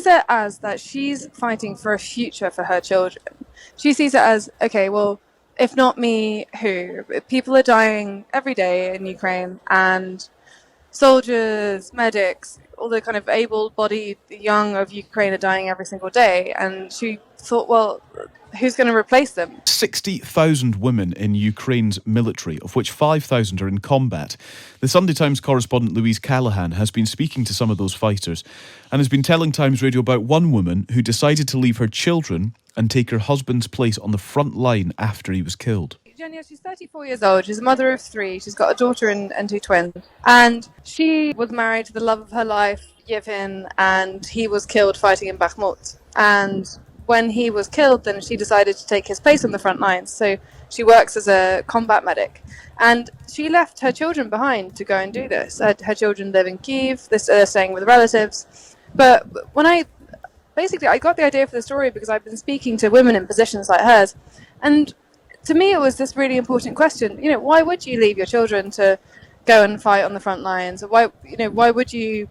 it as that she's fighting for a future for her children. She sees it as, okay, well, if not me, who? People are dying every day in Ukraine, and soldiers, medics, all the kind of able-bodied young of Ukraine are dying every single day. And she thought, well, who's going to replace them? 60,000 women in Ukraine's military, of which 5,000 are in combat. The Sunday Times correspondent Louise Callaghan has been speaking to some of those fighters and has been telling Times Radio about one woman who decided to leave her children and take her husband's place on the front line after he was killed. Jenny, she's 34 years old. She's a mother of three. She's got a daughter and two twins. And she was married to the love of her life, Yevhen, and he was killed fighting in Bakhmut. And when he was killed, then she decided to take his place on the front lines. So she works as a combat medic. And she left her children behind to go and do this. Her children live in Kyiv. They're staying with relatives. But when I got the idea for the story because I've been speaking to women in positions like hers. And to me, it was this really important question. You know, why would you leave your children to go and fight on the front lines? Or why would you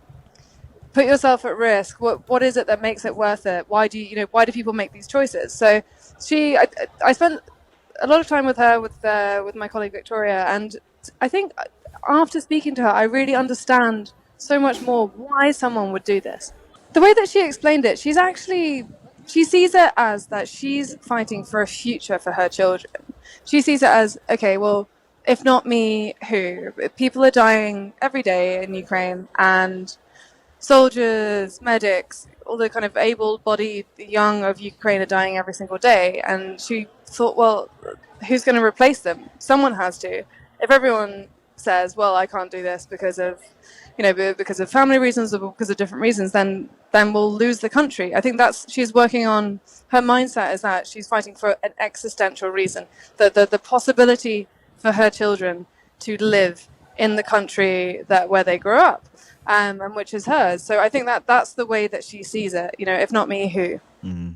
put yourself at risk? What is it that makes it worth it? Why do people make these choices? So I spent a lot of time with her, with my colleague Victoria, and I think after speaking to her, I really understand so much more why someone would do this. The way that she explained it, she sees it as that she's fighting for a future for her children. She sees it as, okay, well, if not me, who? People are dying every day in Ukraine, and soldiers, medics, all the kind of able-bodied young of Ukraine are dying every single day. And she thought, well, who's going to replace them? Someone has to. If everyone says, well, I can't do this because of family reasons or because of different reasons, then we'll lose the country. I think she's working on, her mindset is that she's fighting for an existential reason, the possibility for her children to live in the country where they grew up, and which is hers. So I think that's the way that she sees it. You know, if not me, who? Mm.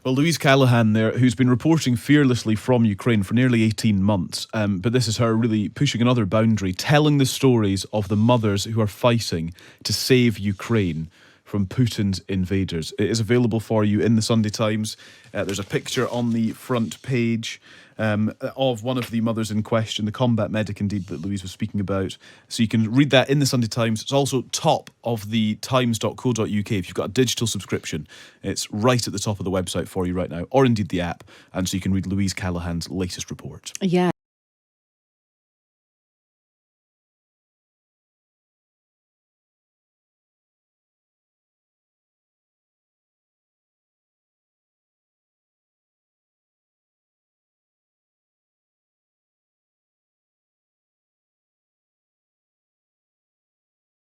Well, Louise Callaghan there, who's been reporting fearlessly from Ukraine for nearly 18 months. But this is her really pushing another boundary, telling the stories of the mothers who are fighting to save Ukraine from Putin's invaders. It is available for you in the Sunday Times. There's a picture on the front page of one of the mothers in question, the combat medic indeed that Louise was speaking about. So you can read that in the Sunday Times. It's also top of the times.co.uk. If you've got a digital subscription, it's right at the top of the website for you right now, or indeed the app. And so you can read Louise Callaghan's latest report. Yeah.